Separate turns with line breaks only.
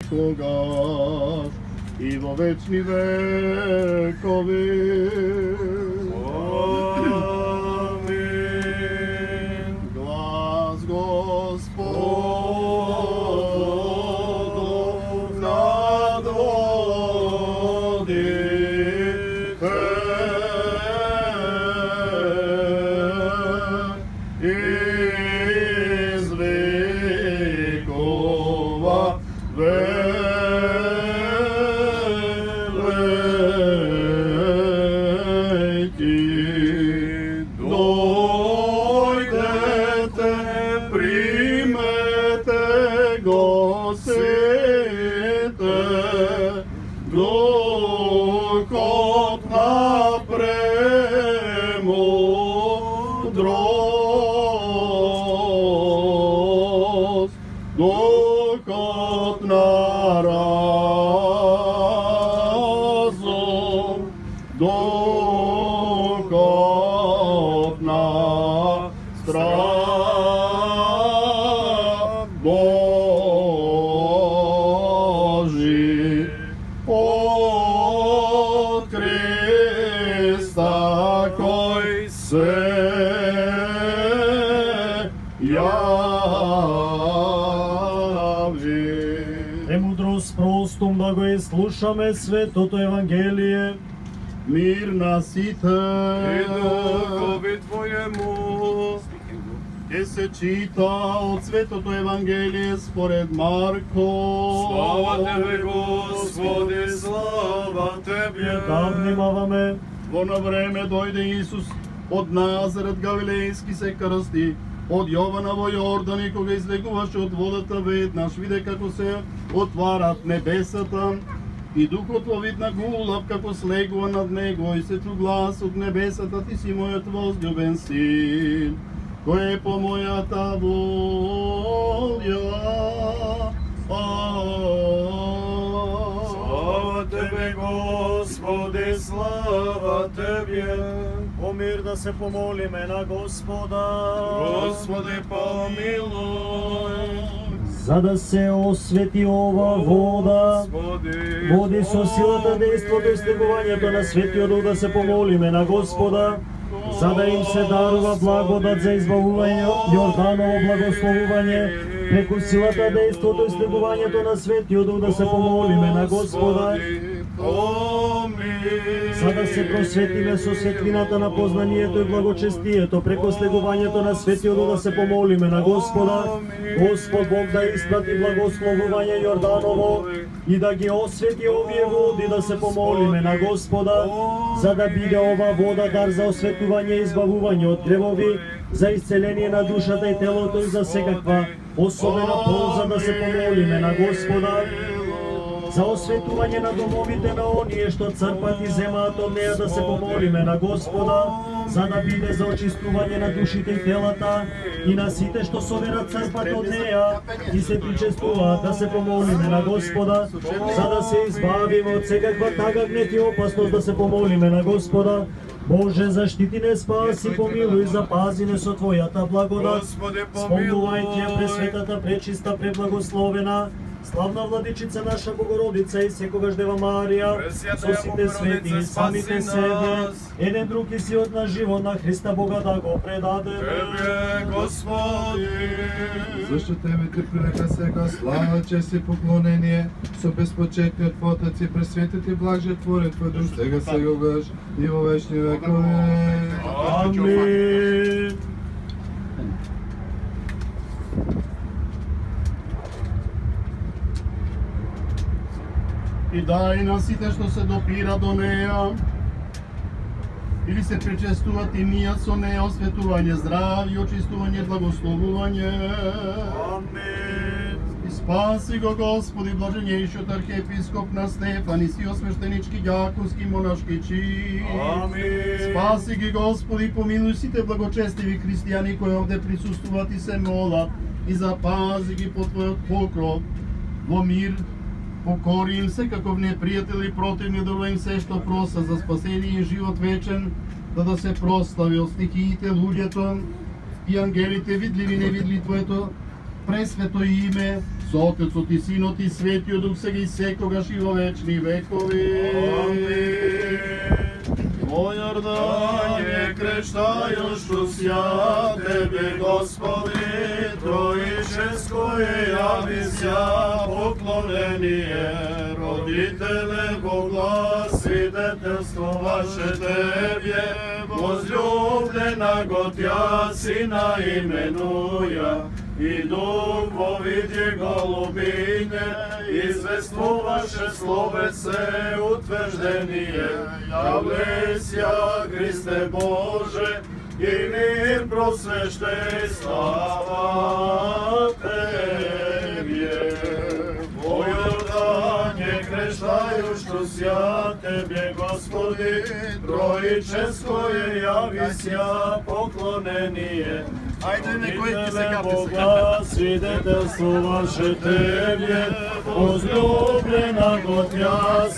тогаш и во вечни векови.
Амин.
Глас Господу над водите извикува велики. Дойдете, примете го сите, духот на премудрост, духот на разум, духот на страх Божий от Христа, кой се яви.
Премудрост простом да го изслушаме светото Евангелие.
Мир на сите.
И духови Твоему.
Ке се чита од Светото Евангелие според Марко.
Слава Тебе, Господи, слава Тебе.
Да внимаваме.
Во на време дојде Исус од Назарет Галилејски се крсти, од Јована во Јордан и кога излегуваше од водата веднаш виде како се отварат небесата и духот во вид на гулав како слегува над него и се чу глас од небесата: Ти си мојот возљубен син, кој е по мојата волја.
Слава Тебе, Господи, слава Тебе.
О мир да се помолиме на Господа.
Господи, помилуй.
За да се освети ова вода,
Господи,
води со силата дејството и слегувањето на Светиот Дух, да се помолиме на Господа, за да им се дарува благодат за избавување, Јорданово благословување, преку силата дејството и слегувањето на Светиот Дух, да се помолиме на Господа, за да се просветиме со светлината на познанието и благочестието, преку слегувањето на Светиот Дух, да се помолиме на Господа, Господ Бог да испрати благословување Јорданово и да ги освети овие води, да се помолиме на Господа, за да биде ова вода дар за осветување и избавување од гревови, за исцеление на душата и телото и за секаква особена полза, да се помолиме на Господа, за осветување на домовите на оние што црпат и земаат од неја, да се помолиме на Господа, за да биде за очистување на душите и телата и на сите што со вера црпат од неја и се причестуваат, да се помолиме на Господа, за да се избавиме од секаква тага, гнев и опасност, да се помолиме на Господа. Боже, заштити не, спаси, помилуй, запази не со Твојата благодат. Спомнувајќи ја пресветата, пречиста, преблагословена, славна владичица наша Богородица и секогаш Дева Марија, со сите свети и самите себе, еден друг и сиот на живот на Христа Бога да го предадеме.
Тебе, Господи.
Зашто Тебе Ти прилека сега слава, чест и поклонение, со безпочетниот Отец и пресветите блажетворен Твој Дух, сега сегогаш и во вечни векови.
Амин.
И дај на сите што се допира до неја, или се пречестуват и ние со неја, осветување, здравје, очистување, благословување.
Амин.
И спаси го Господи, блаженејшиот архиепископ на Стефан и сиот свештенички, ѓаконски, монашки чин.
Амин.
Спаси ги Господи, помилуј сите благочестиви христијани кои овде присуствуваат и се молат, и запази ги по Твојот покров во мир. Покори им секаков непријател и противни, дарувај им се што проса за спасение и живот вечен, да се прослави од стихиите, луѓето и ангелите, видливи и невидливи Твоето пресвето име, Со Отецот и Синот и Светиот Дух сега и секогаш и во вечни векови. О Јордане, крещајош ја Тебе, Господи, Троическое јавися поклонение, родителе Бога, свидетелство ваше Тебе, возлюблена Готја, Сина именуја, и дух во виде голубине, извествуваше словеце утверждение, явлеся Христе Боже, и мир просвещай, слава Тебе. О Јордане, крещајуштуся Тебе, Господи, Троическое јавися поклонение,
Ајде, некој ќе се капи сега.
Бога, свидетелство ваше Тебе, возлюблена Готја,